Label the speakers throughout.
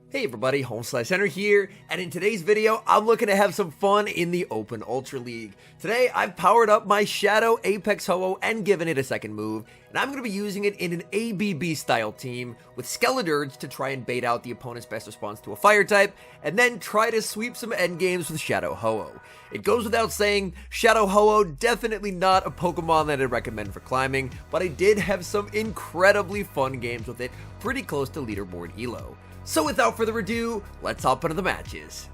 Speaker 1: Hey everybody, HomeSliceHenry here, and in today's video, I'm looking to have some fun in the Open Ultra League. Today, I've powered up my Shadow Apex Ho-Oh and given it a second move, and I'm going to be using it in an ABB style team with Skeledirge to try and bait out the opponent's best response to a fire type, and then try to sweep some endgames with Shadow Ho-Oh. It goes without saying, Shadow Ho-Oh definitely not a Pokemon that I'd recommend for climbing, but I did have some incredibly fun games with it, pretty close to leaderboard elo. So without further ado, let's hop into the matches.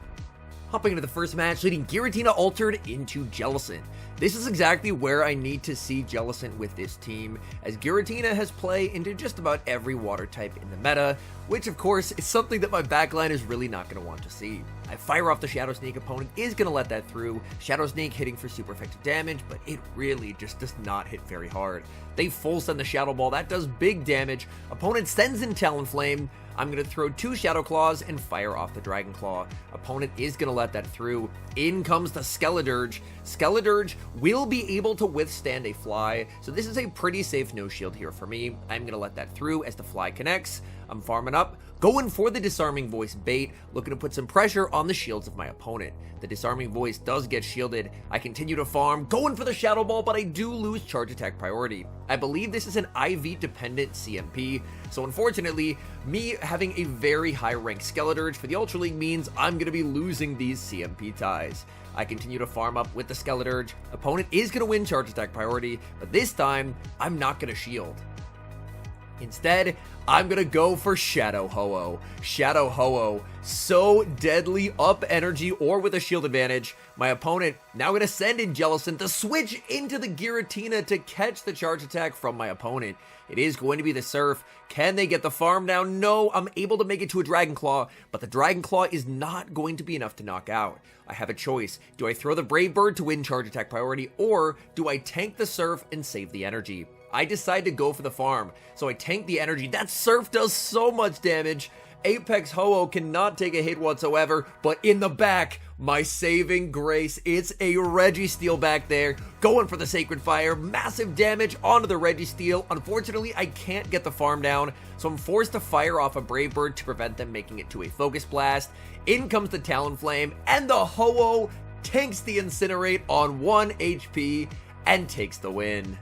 Speaker 1: Hopping into the first match, leading Giratina Altered into Jellicent. This is exactly where I need to see Jellicent with this team, as Giratina has play into just about every water type in the meta, which of course is something that my backline is really not going to want to see. I fire off the Shadow Sneak, opponent is going to let that through, Shadow Sneak hitting for super effective damage, but it really just does not hit very hard. They full send the Shadow Ball, that does big damage, opponent sends in Talonflame, I'm going to throw 2 Shadow Claws and fire off the Dragon Claw. Opponent is going to let that through. In comes the Skeledirge. Skeledirge will be able to withstand a fly, so this is a pretty safe no shield here for me. I'm going to let that through as the fly connects. I'm farming up, going for the Disarming Voice bait, looking to put some pressure on the shields of my opponent. The Disarming Voice does get shielded. I continue to farm, going for the Shadow Ball, but I do lose charge attack priority. I believe this is an IV dependent CMP, so unfortunately, me having a very high rank Skeledirge for the Ultra League means I'm going to be losing these CMP ties. I continue to farm up with the Skeledirge. Opponent is going to win charge attack priority, but this time, I'm not going to shield. Instead, I'm going to go for Shadow Ho-Oh. Shadow Ho-Oh, so deadly up energy or with a shield advantage. My opponent now going to send in Jellicent to switch into the Giratina to catch the charge attack from my opponent. It is going to be the Surf. Can they get the farm down? No, I'm able to make it to a Dragon Claw, but the Dragon Claw is not going to be enough to knock out. I have a choice. Do I throw the Brave Bird to win charge attack priority, or do I tank the Surf and save the energy? I decide to go for the farm, so I tank the energy. That Surf does so much damage. Apex Ho-Oh cannot take a hit whatsoever, but in the back, my saving grace, it's a Registeel back there, going for the Sacred Fire, massive damage onto the Registeel. Unfortunately, I can't get the farm down, so I'm forced to fire off a Brave Bird to prevent them making it to a Focus Blast. In comes the Talonflame, and the Ho-Oh tanks the Incinerate on 1 HP and takes the win.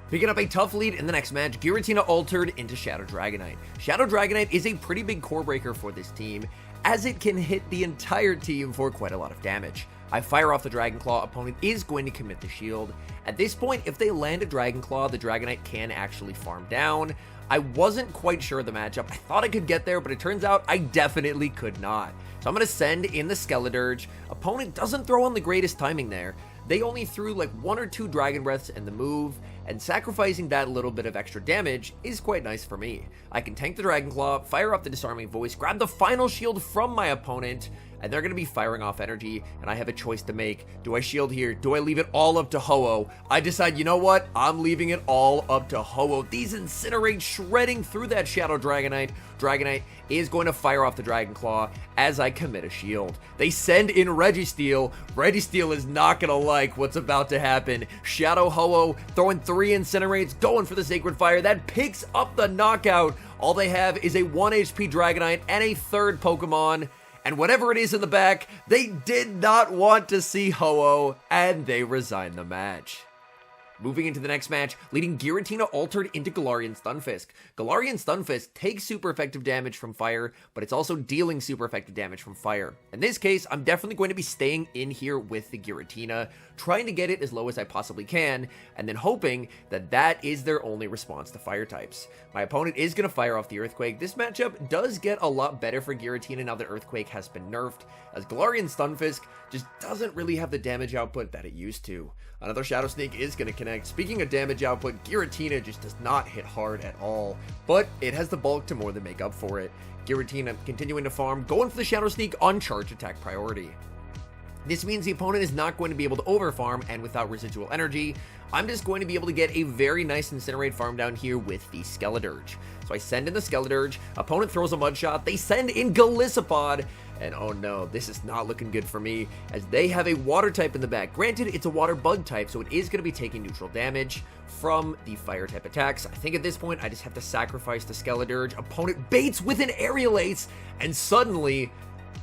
Speaker 1: Picking up a tough lead in the next match, Giratina Altered into Shadow Dragonite. Shadow Dragonite is a pretty big core breaker for this team, as it can hit the entire team for quite a lot of damage. I fire off the Dragon Claw, opponent is going to commit the shield. At this point, if they land a Dragon Claw, the Dragonite can actually farm down. I wasn't quite sure of the matchup. I thought I could get there, but it turns out I definitely could not. So I'm going to send in the Skeledirge. Opponent doesn't throw on the greatest timing there. They only threw like 1 or 2 Dragon Breaths in the move, and sacrificing that little bit of extra damage is quite nice for me. I can tank the Dragon Claw, fire off the Disarming Voice, grab the final shield from my opponent, and they're going to be firing off energy, and I have a choice to make. Do I shield here? Do I leave it all up to Ho-Oh? I decide, you know what? I'm leaving it all up to Ho-Oh. These Incinerate shredding through that Shadow Dragonite. Dragonite is going to fire off the Dragon Claw as I commit a shield. They send in Registeel. Registeel is not going to like what's about to happen. Shadow Ho-Oh throwing 3 Incinerates, going for the Sacred Fire. That picks up the knockout. All they have is a 1 HP Dragonite and a 3rd Pokemon. And whatever it is in the back, they did not want to see Ho-Oh, and they resign the match. Moving into the next match, leading Giratina Altered into Galarian Stunfisk. Galarian Stunfisk takes super effective damage from fire, but it's also dealing super effective damage from fire. In this case, I'm definitely going to be staying in here with the Giratina, trying to get it as low as I possibly can, and then hoping that that is their only response to fire types. My opponent is going to fire off the Earthquake. This matchup does get a lot better for Giratina now that Earthquake has been nerfed, as Galarian Stunfisk just doesn't really have the damage output that it used to. Another Shadow Sneak is going to connect. Speaking of damage output, Giratina just does not hit hard at all, but it has the bulk to more than make up for it. Giratina continuing to farm, going for the Shadow Sneak on charge attack priority. This means the opponent is not going to be able to overfarm, and without residual energy, I'm just going to be able to get a very nice Incinerate farm down here with the Skeledirge. So I send in the Skeledirge, opponent throws a Mud Shot, they send in Golisopod, and oh no, this is not looking good for me, as they have a Water type in the back. Granted, it's a Water Bug type, so it is going to be taking neutral damage from the Fire type attacks. I think at this point, I just have to sacrifice the Skeledirge. Opponent baits with an Aerial Ace, and suddenly,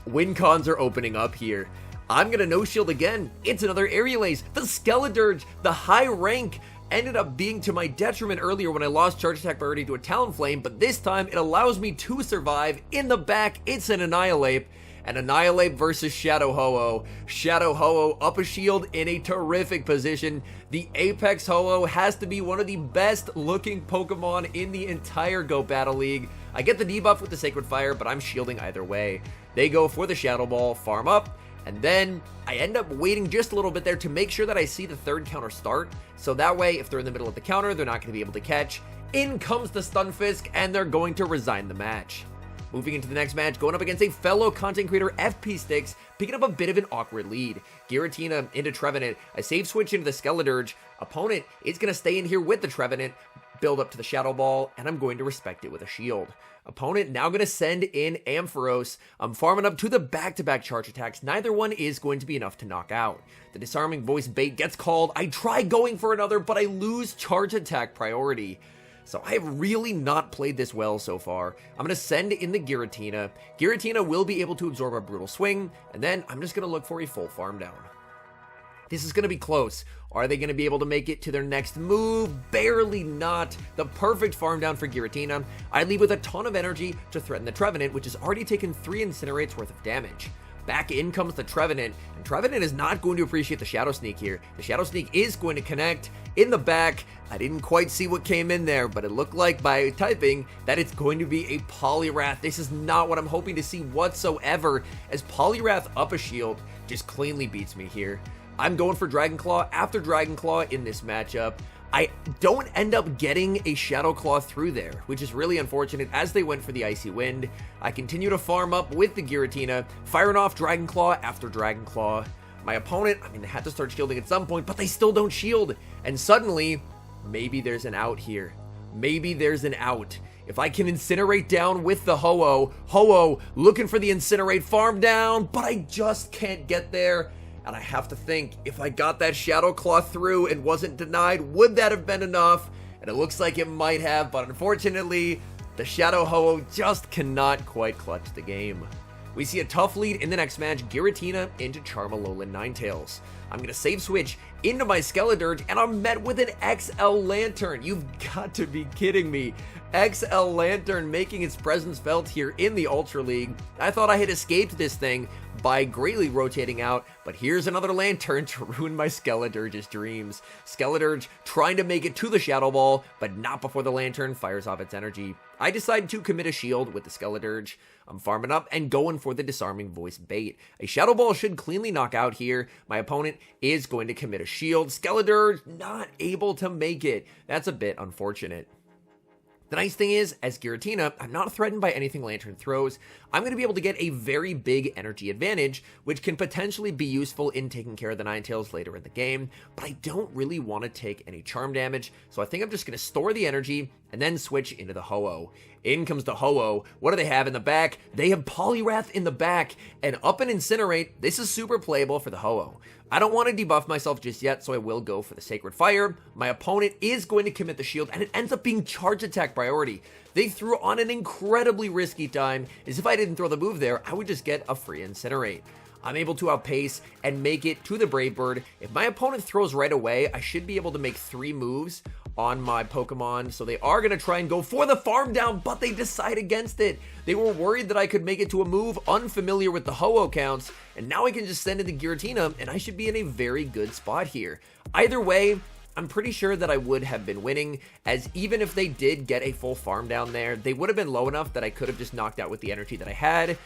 Speaker 1: win cons are opening up here. I'm gonna no shield again. It's another Aerial Ace. The Skeledirge, the high rank, ended up being to my detriment earlier when I lost charge attack priority to a Talonflame, but this time it allows me to survive. In the back, it's an Annihilate. And Annihilate versus Shadow Ho-Oh. Shadow Ho-Oh up a shield in a terrific position. The Apex Ho-Oh has to be one of the best looking Pokemon in the entire Go Battle League. I get the debuff with the Sacred Fire, but I'm shielding either way. They go for the Shadow Ball, farm up, and then I end up waiting just a little bit there to make sure that I see the third counter start. So that way, if they're in the middle of the counter, they're not going to be able to catch. In comes the Stunfisk, and they're going to resign the match. Moving into the next match, going up against a fellow content creator, FP Sticks, picking up a bit of an awkward lead. Giratina into Trevenant, a save switch into the Skeledirge. Opponent is going to stay in here with the Trevenant, build up to the Shadow Ball, and I'm going to respect it with a shield. Opponent now going to send in Ampharos. I'm farming up to the back-to-back charge attacks. Neither one is going to be enough to knock out. The Disarming Voice bait gets called. I try going for another, but I lose charge attack priority. So I have really not played this well so far. I'm going to send in the Giratina. Giratina will be able to absorb a Brutal Swing, and then I'm just going to look for a full farm down. This is going to be close. Are they going to be able to make it to their next move? Barely not. The perfect farm down for Giratina. I leave with a ton of energy to threaten the Trevenant, which has already taken 3 Incinerates worth of damage. Back in comes the Trevenant, and Trevenant is not going to appreciate the Shadow Sneak here. The Shadow Sneak is going to connect in the back. I didn't quite see what came in there, but it looked like by typing that it's going to be a Poliwrath. This is not what I'm hoping to see whatsoever, as Poliwrath up a shield just cleanly beats me here. I'm going for Dragon Claw after Dragon Claw in this matchup. I don't end up getting a Shadow Claw through there, which is really unfortunate as they went for the Icy Wind. I continue to farm up with the Giratina, firing off Dragon Claw after Dragon Claw. My opponent, they had to start shielding at some point, but they still don't shield. And suddenly, maybe there's an out here. Maybe there's an out. If I can Incinerate down with the Ho-Oh, Ho-Oh looking for the Incinerate farm down, but I just can't get there. And I have to think, if I got that Shadow Claw through and wasn't denied, would that have been enough? And it looks like it might have, but unfortunately, the Shadow Ho-Oh just cannot quite clutch the game. We see a tough lead in the next match, Giratina into Charmalolan Ninetales. I'm going to save switch into my Skeledirge, and I'm met with an XL Lanturn. You've got to be kidding me. XL Lanturn making its presence felt here in the Ultra League. I thought I had escaped this thing by greatly rotating out, but here's another Lanturn to ruin my Skeledirge's dreams. Skeledirge trying to make it to the Shadow Ball, but not before the Lanturn fires off its energy. I decide to commit a shield with the Skeledirge. I'm farming up and going for the Disarming Voice bait. A Shadow Ball should cleanly knock out here. My opponent is going to commit a shield. Skeledirge not able to make it. That's a bit unfortunate. The nice thing is, as Giratina, I'm not threatened by anything Lanturn throws. I'm going to be able to get a very big energy advantage, which can potentially be useful in taking care of the Ninetales later in the game, but I don't really want to take any charm damage, so I think I'm just going to store the energy and then switch into the Ho-Oh. In comes the Ho-Oh. What do they have in the back? They have Poliwrath in the back, and up and Incinerate. This is super playable for the Ho-Oh. I don't want to debuff myself just yet, so I will go for the Sacred Fire. My opponent is going to commit the shield, and it ends up being charge attack priority. They threw on an incredibly risky time, as if I didn't throw the move there, I would just get a free Incinerate. I'm able to outpace and make it to the Brave Bird. If my opponent throws right away, I should be able to make 3 moves on my Pokemon, so they are going to try and go for the farm down, but they decide against it. They were worried that I could make it to a move unfamiliar with the Ho-Oh counts, and now I can just send in the Giratina, and I should be in a very good spot here. Either way, I'm pretty sure that I would have been winning, as even if they did get a full farm down there, they would have been low enough that I could have just knocked out with the energy that I had.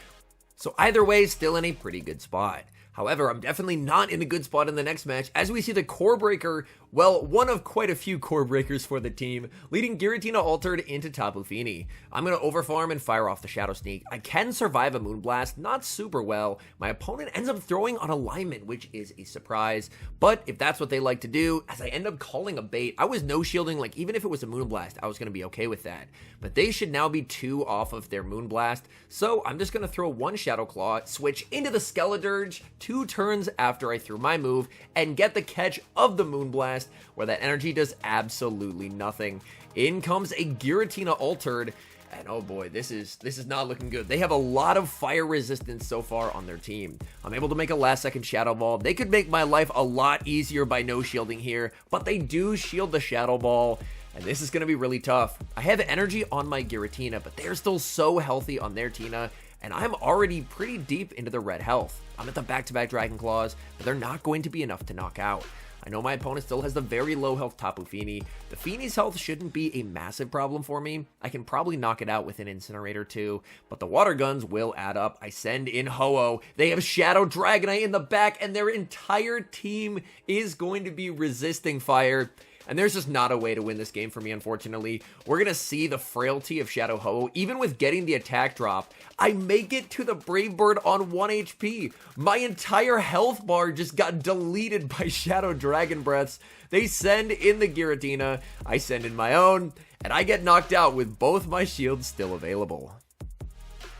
Speaker 1: So either way, still in a pretty good spot. However, I'm definitely not in a good spot in the next match, as we see the core breaker, well, one of quite a few core breakers for the team, leading Giratina Altered into Tapu Fini. I'm going to overfarm and fire off the Shadow Sneak. I can survive a Moonblast, not super well. My opponent ends up throwing on Alignment, which is a surprise, but if that's what they like to do, as I end up calling a bait, I was no shielding, like even if it was a Moonblast, I was going to be okay with that. But they should now be 2 off of their Moonblast, so I'm just going to throw 1 Shadow Claw, switch into the Skeledirge 2 turns after I threw my move, and get the catch of the Moonblast, where that energy does absolutely nothing. In comes a Giratina Altered, and oh boy, this is not looking good. They have a lot of fire resistance so far on their team. I'm able to make a last second Shadow Ball. They could make my life a lot easier by no shielding here, but they do shield the Shadow Ball, and this is going to be really tough. I have energy on my Giratina, but they're still so healthy on their Tina, and I'm already pretty deep into the red health. I'm at the back-to-back Dragon Claws, but they're not going to be enough to knock out. I know my opponent still has the very low health Tapu Fini. The Fini's health shouldn't be a massive problem for me. I can probably knock it out with an Incinerator too, but the water guns will add up. I send in Ho-Oh. They have Shadow Dragonite in the back, and their entire team is going to be resisting fire. And there's just not a way to win this game for me, unfortunately. We're going to see the frailty of Shadow Ho-Oh. Even with getting the attack drop, I make it to the Brave Bird on 1 HP. My entire health bar just got deleted by Shadow Dragon Breaths. They send in the Giratina, I send in my own, and I get knocked out with both my shields still available.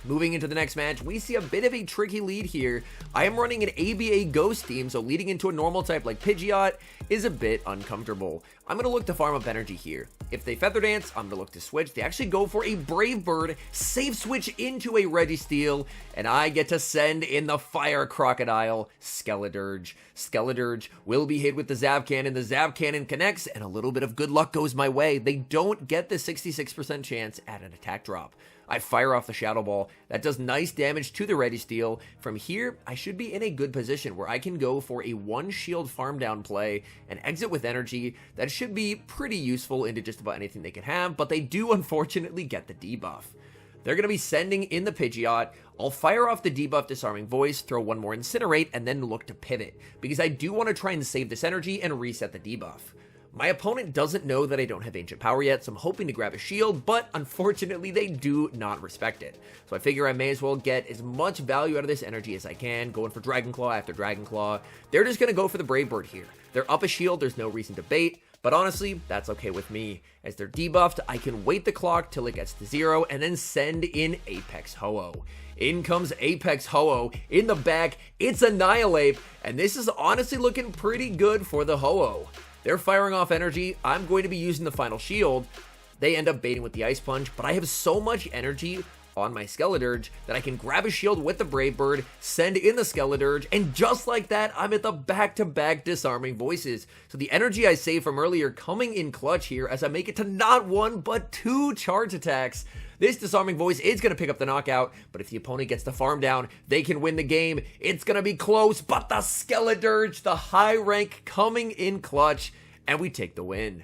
Speaker 1: Moving into the next match, we see a bit of a tricky lead here. I am running an ABA Ghost team, so leading into a normal type like Pidgeot is a bit uncomfortable. I'm going to look to farm up energy here. If they Feather Dance, I'm going to look to switch. They actually go for a Brave Bird, safe switch into a Registeel, and I get to send in the Fire Crocodile Skeledirge. Skeledirge will be hit with the Zap Cannon. The Zap Cannon connects, and a little bit of good luck goes my way. They don't get the 66% chance at an attack drop. I fire off the Shadow Ball. That does nice damage to the Registeel. From here, I should be in a good position where I can go for a 1 shield farm down play and exit with energy. That should be pretty useful into just about anything they can have, but they do unfortunately get the debuff. They're going to be sending in the Pidgeot. I'll fire off the debuff Disarming Voice, throw 1 more Incinerate, and then look to pivot, because I do want to try and save this energy and reset the debuff. My opponent doesn't know that I don't have Ancient Power yet, so I'm hoping to grab a shield, but unfortunately they do not respect it. So I figure I may as well get as much value out of this energy as I can, going for Dragon Claw after Dragon Claw. They're just going to go for the Brave Bird here. They're up a shield, there's no reason to bait, but honestly, that's okay with me. As they're debuffed, I can wait the clock till it gets to 0 and then send in Apex Ho-Oh. In comes Apex Ho-Oh. In the back, it's Annihilate, and this is honestly looking pretty good for the Ho-Oh. They're firing off energy. I'm going to be using the final shield. They end up baiting with the Ice Punch, but I have so much energy on my Skeledirge that I can grab a shield with the Brave Bird, send in the Skeledirge, and just like that, I'm at the back-to-back Disarming Voices. So the energy I saved from earlier coming in clutch here as I make it to not 1, but 2 charge attacks. This Disarming Voice is going to pick up the knockout, but if the opponent gets the farm down, they can win the game. It's going to be close, but the Skeledirge, the high rank coming in clutch, and we take the win.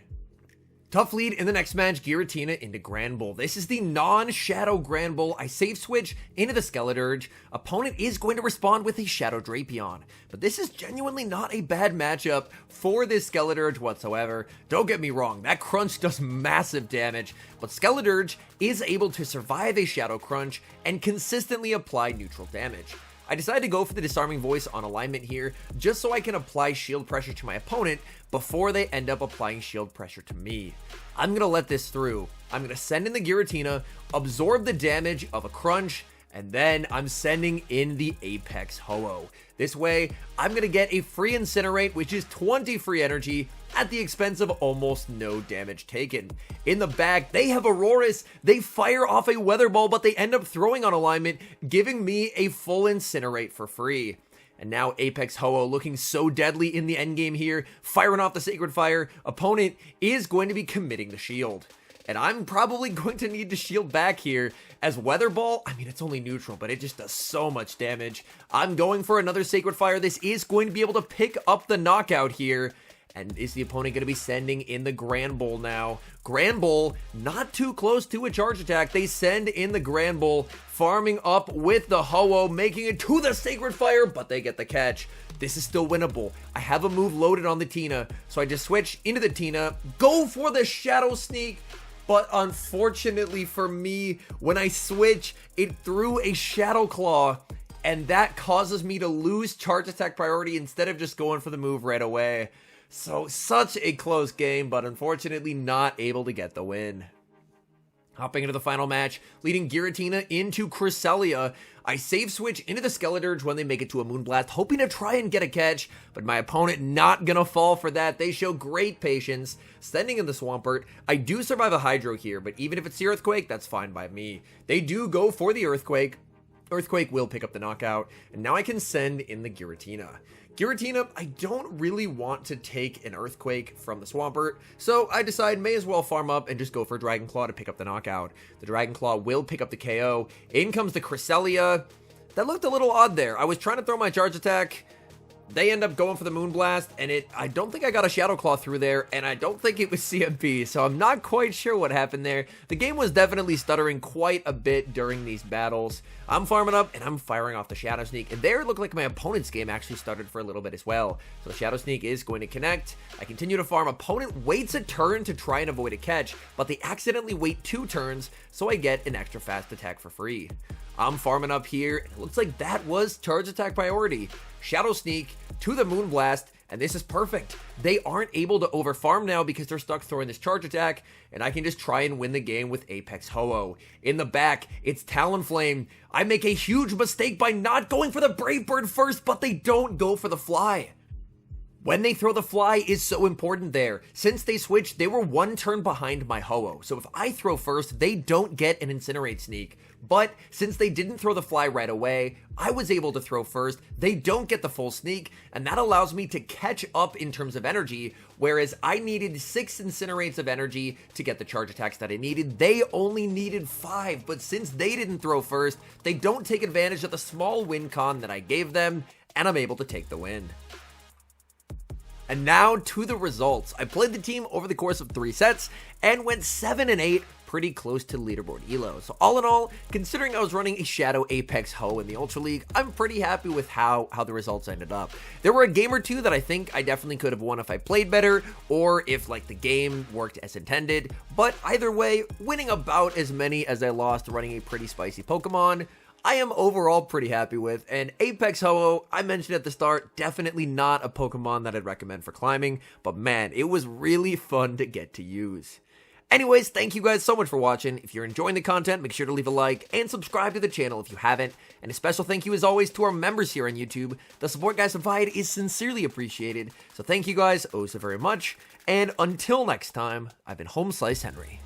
Speaker 1: Tough lead in the next match, Giratina into Granbull. This is the non-Shadow Granbull. I save switch into the Skeledirge. Opponent is going to respond with a Shadow Drapion. But this is genuinely not a bad matchup for this Skeledirge whatsoever. Don't get me wrong, that Crunch does massive damage, but Skeledirge is able to survive a Shadow Crunch and consistently apply neutral damage. I decided to go for the Disarming Voice on alignment here, just so I can apply shield pressure to my opponent before they end up applying shield pressure to me. I'm going to let this through. I'm going to send in the Giratina, absorb the damage of a Crunch, and then I'm sending in the Apex Ho-Oh. This way, I'm going to get a free Incinerate, which is 20 free energy, at the expense of almost no damage taken. In the back, they have Aurorus. They fire off a Weather Ball, but they end up throwing on alignment, giving me a full Incinerate for free. And now Apex Ho-Oh looking so deadly in the endgame here, firing off the Sacred Fire. Opponent is going to be committing the shield. And I'm probably going to need to shield back here, as Weather Ball, I mean, it's only neutral, but it just does so much damage. I'm going for another Sacred Fire. This is going to be able to pick up the knockout here. And is the opponent going to be sending in the Grand Bull now? Grand Bull, not too close to a charge attack. They send in the Grand Bull, farming up with the Ho-Oh, making it to the Sacred Fire, but they get the catch. This is still winnable. I have a move loaded on the Tina, so I just switch into the Tina, go for the Shadow Sneak, but unfortunately for me, when I switch, it threw a Shadow Claw, and that causes me to lose charge attack priority instead of just going for the move right away. So, such a close game, but unfortunately not able to get the win. Hopping into the final match, leading Giratina into Cresselia. I save switch into the Skeledirge when they make it to a Moonblast, hoping to try and get a catch, but my opponent not gonna fall for that. They show great patience, sending in the Swampert. I do survive a Hydro here, but even if it's the Earthquake, that's fine by me. They do go for the Earthquake. Earthquake will pick up the knockout, and now I can send in the Giratina. Giratina, I don't really want to take an Earthquake from the Swampert, so I decide may as well farm up and just go for Dragon Claw to pick up the knockout. The Dragon Claw will pick up the KO. In comes the Cresselia. That looked a little odd there. I was trying to throw my charge attack. They end up going for the Moonblast, and I don't think I got a Shadow Claw through there, and I don't think it was CMP, so I'm not quite sure what happened there. The game was definitely stuttering quite a bit during these battles. I'm farming up, and I'm firing off the Shadow Sneak, and there it looked like my opponent's game actually stuttered for a little bit as well. So the Shadow Sneak is going to connect. I continue to farm. Opponent waits a turn to try and avoid a catch, but they accidentally wait 2 turns, so I get an extra fast attack for free. I'm farming up here, and it looks like that was charge attack priority. Shadow Sneak to the Moonblast, and this is perfect. They aren't able to overfarm now because they're stuck throwing this charge attack, and I can just try and win the game with Apex Ho-Oh. In the back, it's Talonflame. I make a huge mistake by not going for the Brave Bird first, but they don't go for the Fly. When they throw the Fly is so important there. Since they switched, they were 1 turn behind my Ho-Oh. So if I throw first, they don't get an Incinerate Sneak. But since they didn't throw the Fly right away, I was able to throw first. They don't get the full sneak, and that allows me to catch up in terms of energy, whereas I needed 6 Incinerates of energy to get the charge attacks that I needed. They only needed 5, but since they didn't throw first, they don't take advantage of the small win con that I gave them, and I'm able to take the win. And now to the results. I played the team over the course of 3 sets and went 7-8, pretty close to leaderboard elo. So all in all, considering I was running a Shadow Apex Ho in the Ultra League, I'm pretty happy with how the results ended up. There were a game or two that I think I definitely could have won if I played better, or if like the game worked as intended, but either way, winning about as many as I lost running a pretty spicy Pokemon, I am overall pretty happy with. And Apex Ho-Oh, I mentioned at the start, definitely not a Pokemon that I'd recommend for climbing, but man, it was really fun to get to use. Anyways, thank you guys so much for watching. If you're enjoying the content, make sure to leave a like and subscribe to the channel if you haven't. And a special thank you as always to our members here on YouTube. The support guys provide is sincerely appreciated. So thank you guys oh so very much. And until next time, I've been HomeSliceHenry.